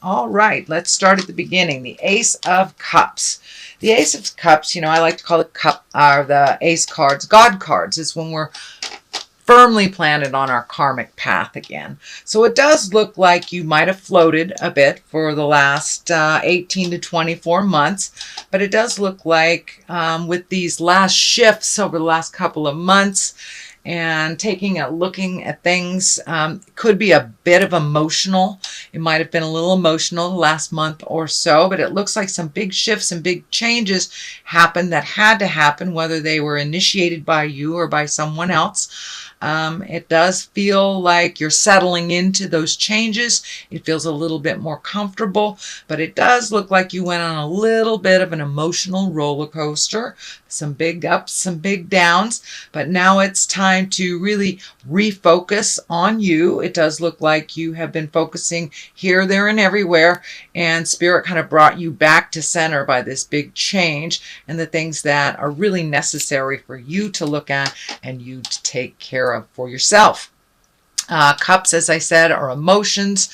All right, let's start at the beginning. The Ace of Cups. The Ace of Cups, I like to call it the Ace cards, God cards. It's when we're firmly planted on our karmic path again. So it does look like you might have floated a bit for the last 18 to 24 months, but it does look like with these last shifts over the last couple of months, and looking at things, could be a bit of emotional. It might have been a little emotional the last month or so, but it looks like some big shifts and big changes happened that had to happen, whether they were initiated by you or by someone else. It does feel like you're settling into those changes. It feels a little bit more comfortable, but it does look like you went on a little bit of an emotional roller coaster. Some big ups, some big downs, but now it's time to really refocus on you. It does look like you have been focusing here, there, and everywhere, and Spirit kind of brought you back to center by this big change and the things that are really necessary for you to look at and you to take care of for yourself. Cups, as I said, are emotions,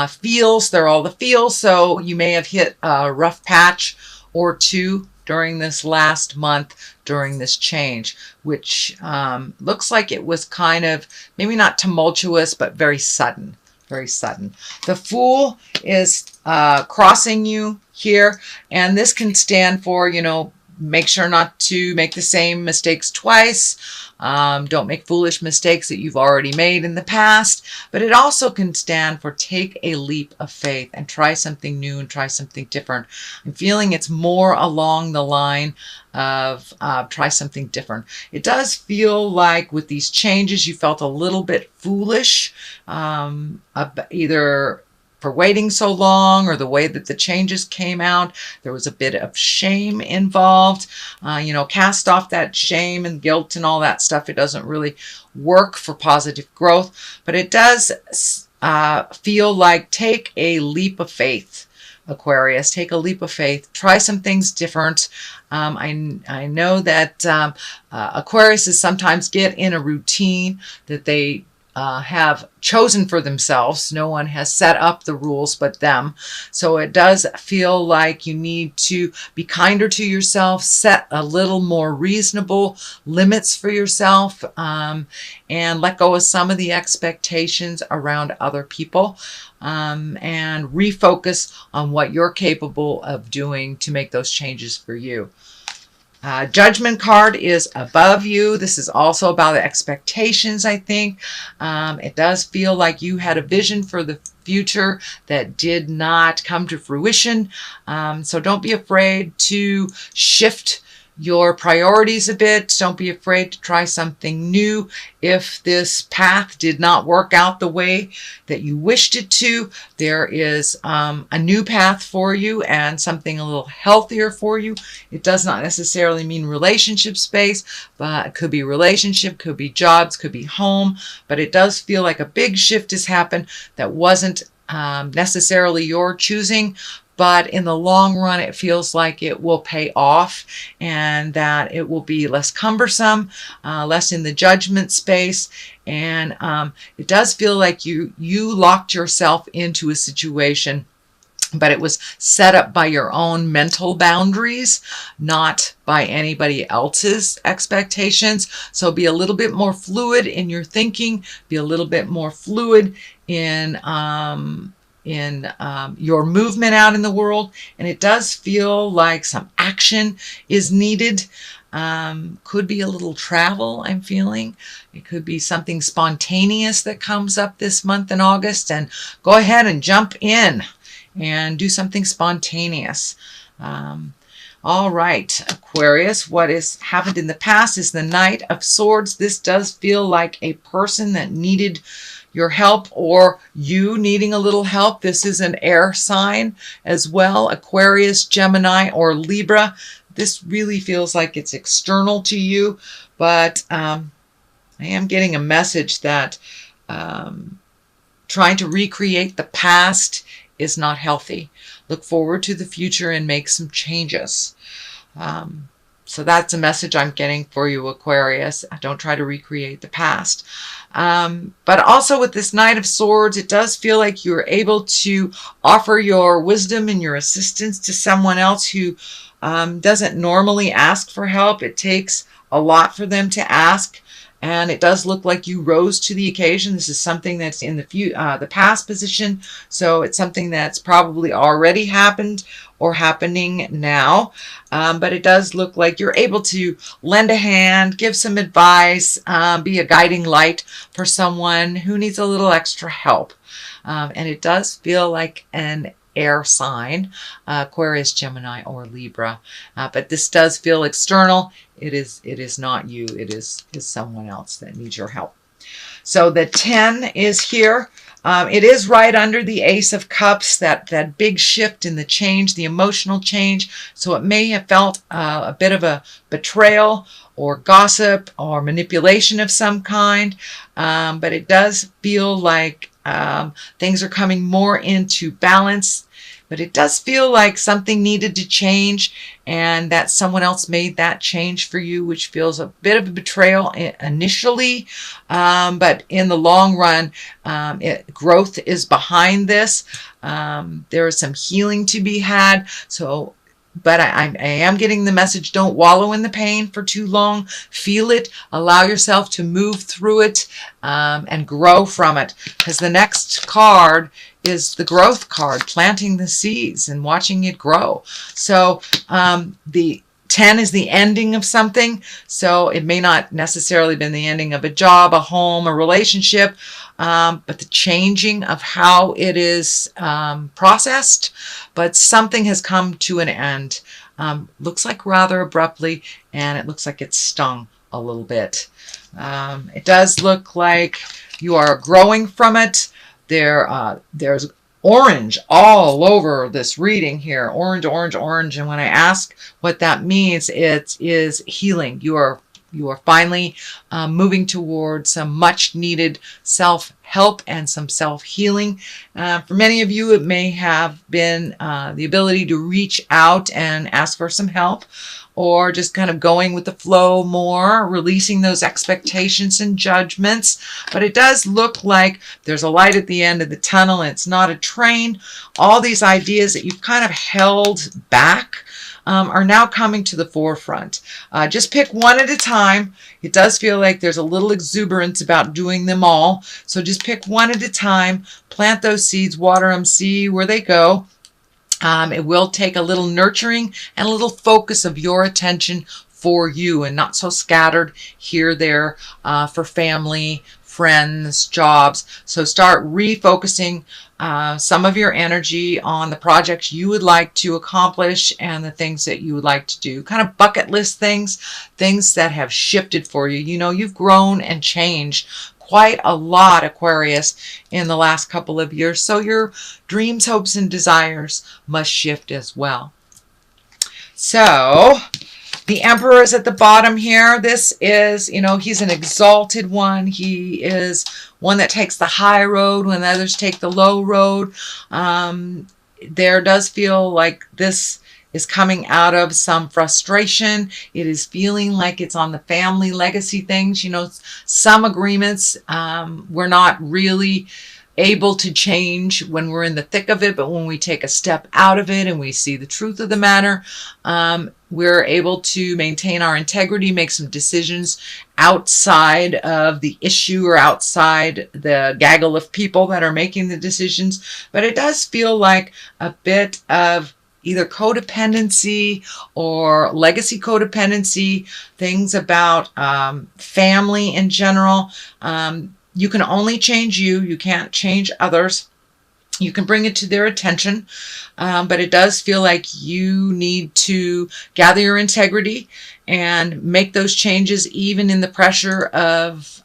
feels. They're all the feels, so you may have hit a rough patch or two during this last month, during this change, which looks like it was kind of maybe not tumultuous, but very sudden. Very sudden. The Fool is crossing you here, and this can stand for, make sure not to make the same mistakes twice. Don't make foolish mistakes that you've already made in the past. But it also can stand for take a leap of faith and try something new and try something different. I'm feeling it's more along the line of try something different. It does feel like with these changes you felt a little bit foolish, either for waiting so long or the way that the changes came out. There was a bit of shame involved. Cast off that shame and guilt and all that stuff. It doesn't really work for positive growth, but it does feel like take a leap of faith. Aquarius, take a leap of faith. Try some things different. I know that Aquariuses sometimes get in a routine that they have chosen for themselves. No one has set up the rules but them. So it does feel like you need to be kinder to yourself, set a little more reasonable limits for yourself, and let go of some of the expectations around other people, and refocus on what you're capable of doing to make those changes for you. Judgment card is above you. This is also about the expectations, I think. It does feel like you had a vision for the future that did not come to fruition. So don't be afraid to shift your priorities a bit. Don't be afraid to try something new. If this path did not work out the way that you wished it to, there is a new path for you and something a little healthier for you. It does not necessarily mean relationship space, but it could be relationship, could be jobs, could be home, but it does feel like a big shift has happened that wasn't necessarily your choosing. But in the long run, it feels like it will pay off and that it will be less cumbersome, less in the judgment space. And it does feel like you locked yourself into a situation, but it was set up by your own mental boundaries, not by anybody else's expectations. So be a little bit more fluid in your thinking, be a little bit more fluid in your movement out in the world. And it does feel like some action is needed. Could be a little travel, I'm feeling. It could be something spontaneous that comes up this month in August, and go ahead and jump in and do something spontaneous. All right, Aquarius, what has happened in the past is the Knight of Swords. This does feel like a person that needed your help or you needing a little help. This is an air sign as well, Aquarius, Gemini, or Libra. This really feels like it's external to you, but I am getting a message that trying to recreate the past is not healthy. Look forward to the future and make some changes. So that's a message I'm getting for you, Aquarius. Don't try to recreate the past. But also with this Knight of Swords, it does feel like you're able to offer your wisdom and your assistance to someone else who doesn't normally ask for help. It takes a lot for them to ask. And it does look like you rose to the occasion. This is something that's in the past position. So it's something that's probably already happened or happening now. But it does look like you're able to lend a hand, give some advice, be a guiding light for someone who needs a little extra help. And it does feel like an air sign, Aquarius, Gemini, or Libra. But this does feel external. It is not you. It is someone else that needs your help. So the 10 is here. It is right under the Ace of Cups, that big shift in the change, the emotional change. So it may have felt a bit of a betrayal or gossip or manipulation of some kind. But it does feel like things are coming more into balance. But it does feel like something needed to change and that someone else made that change for you, which feels a bit of a betrayal initially. But in the long run, growth is behind this. There is some healing to be had. But I am getting the message, don't wallow in the pain for too long. Feel it. Allow yourself to move through it and grow from it. Because the next card is the growth card, planting the seeds and watching it grow. So the 10 is the ending of something. So it may not necessarily been the ending of a job, a home, a relationship, but the changing of how it is processed. But something has come to an end. Looks like rather abruptly, and it looks like it's stung a little bit. It does look like you are growing from it. There's orange all over this reading here. Orange, orange, orange. And when I ask what that means, it is healing. You are finally moving towards some much needed self-help and some self-healing. For many of you, it may have been the ability to reach out and ask for some help, or just kind of going with the flow more, releasing those expectations and judgments. But it does look like there's a light at the end of the tunnel, and it's not a train. All these ideas that you've kind of held back are now coming to the forefront. Just pick one at a time. It does feel like there's a little exuberance about doing them all. So just pick one at a time, plant those seeds, water them, see where they go. It will take a little nurturing and a little focus of your attention for you, and not so scattered here, there, for family, friends, jobs. So start refocusing some of your energy on the projects you would like to accomplish and the things that you would like to do. Kind of bucket list things that have shifted for you. You know, you've grown and changed quite a lot, Aquarius, in the last couple of years. So your dreams, hopes, and desires must shift as well. So the Emperor is at the bottom here. This is, he's an exalted one. He is one that takes the high road when others take the low road. There does feel like this is coming out of some frustration. It is feeling like it's on the family legacy things. Some agreements we're not really able to change when we're in the thick of it, but when we take a step out of it and we see the truth of the matter, we're able to maintain our integrity, make some decisions outside of the issue or outside the gaggle of people that are making the decisions. But it does feel like a bit of either codependency or legacy codependency, things about family in general. You can only change you. You can't change others. You can bring it to their attention, but it does feel like you need to gather your integrity and make those changes even in the pressure of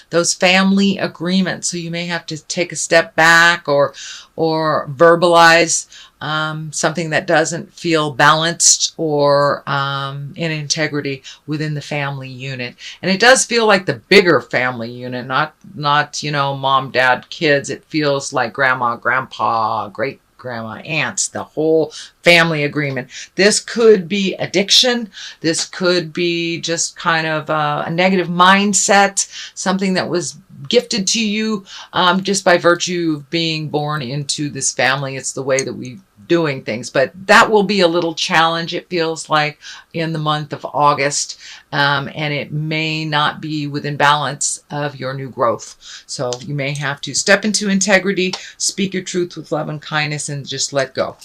those family agreements. So you may have to take a step back or verbalize something that doesn't feel balanced or in integrity within the family unit. And it does feel like the bigger family unit, not mom, dad, kids. It feels like grandma, grandpa, great grandma, aunts, the whole family agreement. This could be addiction. This could be just kind of a negative mindset, something that was gifted to you just by virtue of being born into this family. It's the way that we doing things, but that will be a little challenge, it feels like, in the month of August, and it may not be within balance of your new growth. So you may have to step into integrity, speak your truth with love and kindness, and just let go.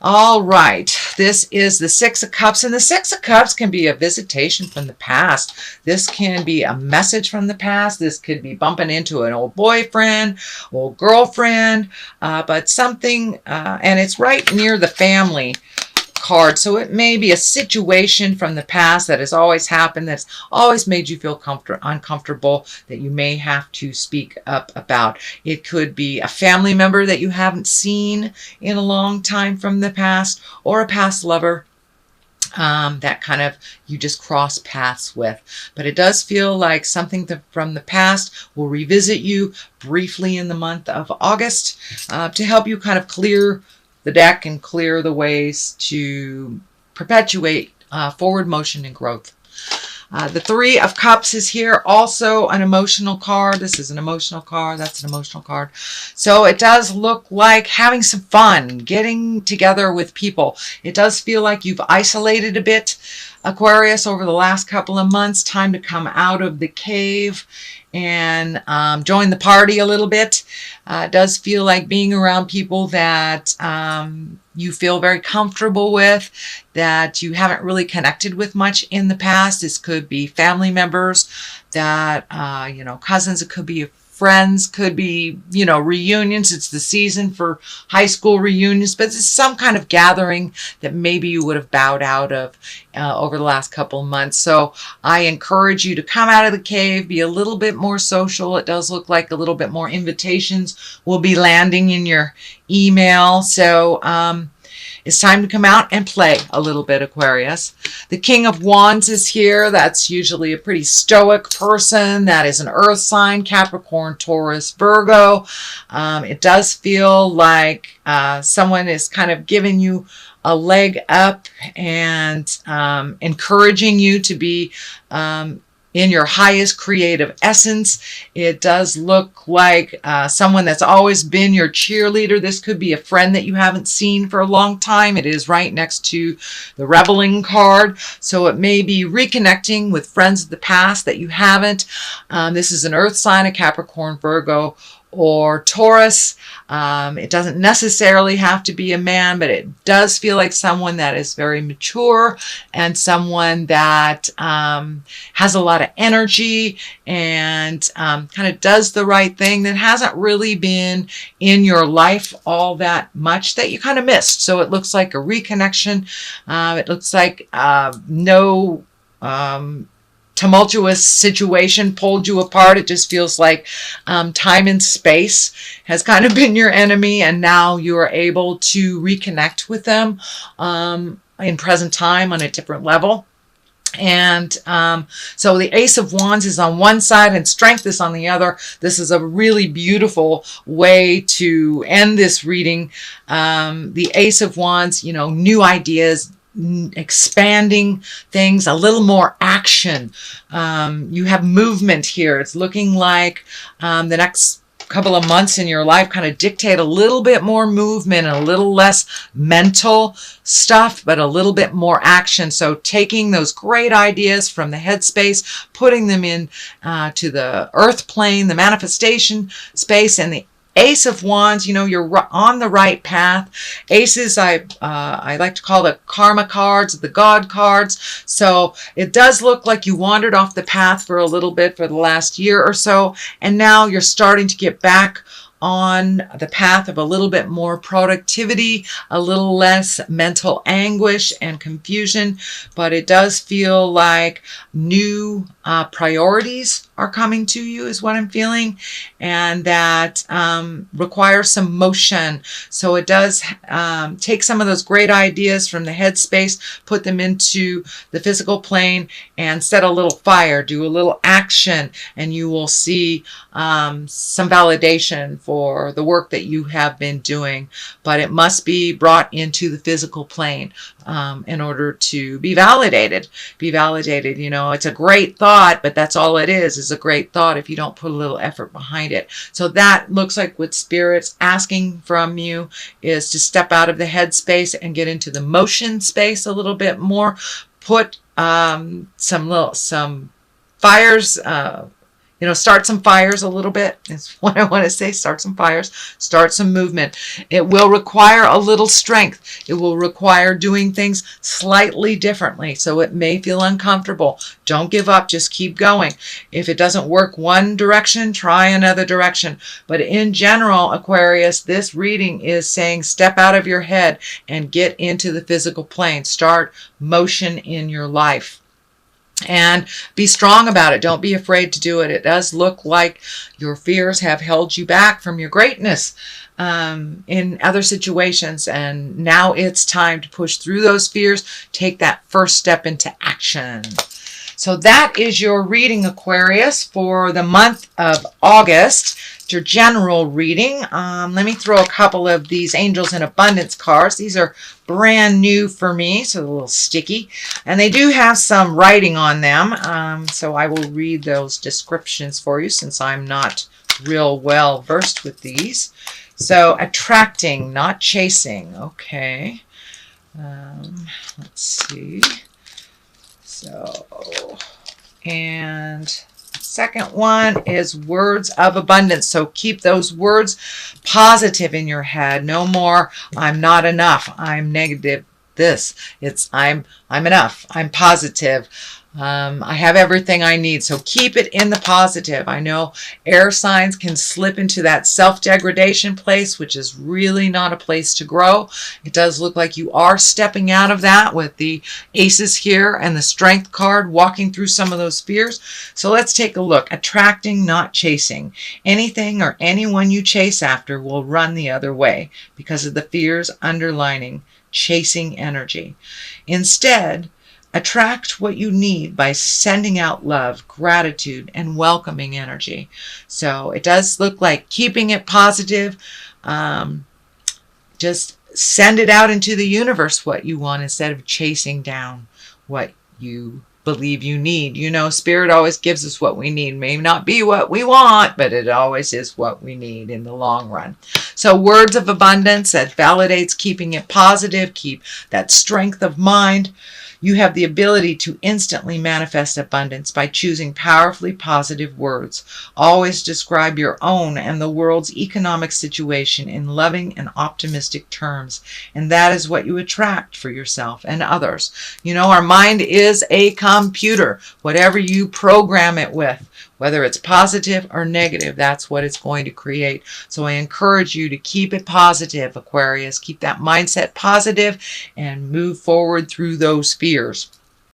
All right, this is the Six of Cups, and the Six of Cups can be a visitation from the past. This can be a message from the past. This could be bumping into an old boyfriend, old girlfriend, but something, and it's right near the family card. So it may be a situation from the past that has always happened, that's always made you feel uncomfortable, that you may have to speak up about. It could be a family member that you haven't seen in a long time from the past, or a past lover that kind of you just cross paths with. But it does feel like something from the past will revisit you briefly in the month of August to help you kind of clear the deck and clear the ways to perpetuate forward motion and growth. The Three of Cups is here, also an emotional card. This is an emotional card. That's an emotional card. So it does look like having some fun, getting together with people. It does feel like you've isolated a bit, Aquarius, over the last couple of months. Time to come out of the cave and join the party a little bit. It does feel like being around people that you feel very comfortable with, that you haven't really connected with much in the past. This could be family members, that, cousins. It could be friends, could be, reunions. It's the season for high school reunions, but it's some kind of gathering that maybe you would have bowed out of over the last couple of months. So I encourage you to come out of the cave, be a little bit more social. It does look like a little bit more invitations will be landing in your email. So it's time to come out and play a little bit, Aquarius. The King of Wands is here. That's usually a pretty stoic person. That is an earth sign, Capricorn, Taurus, Virgo. It does feel like someone is kind of giving you a leg up and encouraging you to be in your highest creative essence. It does look like someone that's always been your cheerleader. This could be a friend that you haven't seen for a long time. It is right next to the Rebelling card. So it may be reconnecting with friends of the past that you haven't. This is an earth sign, a Capricorn, Virgo, or Taurus. It doesn't necessarily have to be a man, but it does feel like someone that is very mature and someone that has a lot of energy and kind of does the right thing, that hasn't really been in your life all that much, that you kind of missed. So it looks like a reconnection. It looks like no tumultuous situation pulled you apart. It just feels like time and space has kind of been your enemy, and now you are able to reconnect with them in present time on a different level. And so the Ace of Wands is on one side and Strength is on the other. This is a really beautiful way to end this reading. The Ace of Wands, new ideas, expanding things, a little more action. You have movement here. It's looking like the next couple of months in your life kind of dictate a little bit more movement and a little less mental stuff, but a little bit more action. So taking those great ideas from the headspace, putting them in to the earth plane, the manifestation space, and the Ace of Wands, you're on the right path. Aces, I like to call the karma cards, the God cards. So it does look like you wandered off the path for a little bit for the last year or so, and now you're starting to get back on the path of a little bit more productivity, a little less mental anguish and confusion. But it does feel like new priorities are coming to you is what I'm feeling, and that requires some motion. So it does take some of those great ideas from the headspace, put them into the physical plane, and set a little fire, do a little action, and you will see some validation for the work that you have been doing. But it must be brought into the physical plane in order to be validated. Be validated. You know, it's a great thought, but that's all it is a great thought if you don't put a little effort behind it. So that looks like what Spirit's asking from you is to step out of the headspace and get into the motion space a little bit more. Put some fires, start some fires a little bit is what I want to say. Start some fires, start some movement. It will require a little strength. It will require doing things slightly differently. So it may feel uncomfortable. Don't give up. Just keep going. If it doesn't work one direction, try another direction. But in general, Aquarius, this reading is saying step out of your head and get into the physical plane. Start motion in your life. And be strong about it. Don't be afraid to do it. It does look like your fears have held you back from your greatness in other situations. And now it's time to push through those fears. Take that first step into action. So that is your reading, Aquarius, for the month of August. Your general reading. Let me throw a couple of these Angels in Abundance cards. These are brand new for me, so they're a little sticky. And they do have some writing on them, so I will read those descriptions for you since I'm not real well versed with these. So, attracting, not chasing. Okay. Let's see. So, and second one is words of abundance. So keep those words positive in your head. No more, I'm not enough, I'm negative this. It's I'm enough, I'm positive. I have everything I need. So keep it in the positive. I know air signs can slip into that self-degradation place, which is really not a place to grow. It does look like you are stepping out of that with the aces here and the strength card, walking through some of those fears. So let's take a look. Attracting, not chasing. Anything or anyone you chase after will run the other way because of the fears underlining chasing energy. Instead, attract what you need by sending out love, gratitude, and welcoming energy. So it does look like keeping it positive. Just send it out into the universe what you want instead of chasing down what you believe you need. You know, Spirit always gives us what we need. May not be what we want, but it always is what we need in the long run. So words of abundance, that validates keeping it positive, keep that strength of mind. You have the ability to instantly manifest abundance by choosing powerfully positive words. Always describe your own and the world's economic situation in loving and optimistic terms. And that is what you attract for yourself and others. You know, our mind is a computer. Whatever you program it with, whether it's positive or negative, that's what it's going to create. So I encourage you to keep it positive, Aquarius. Keep that mindset positive and move forward through those fears.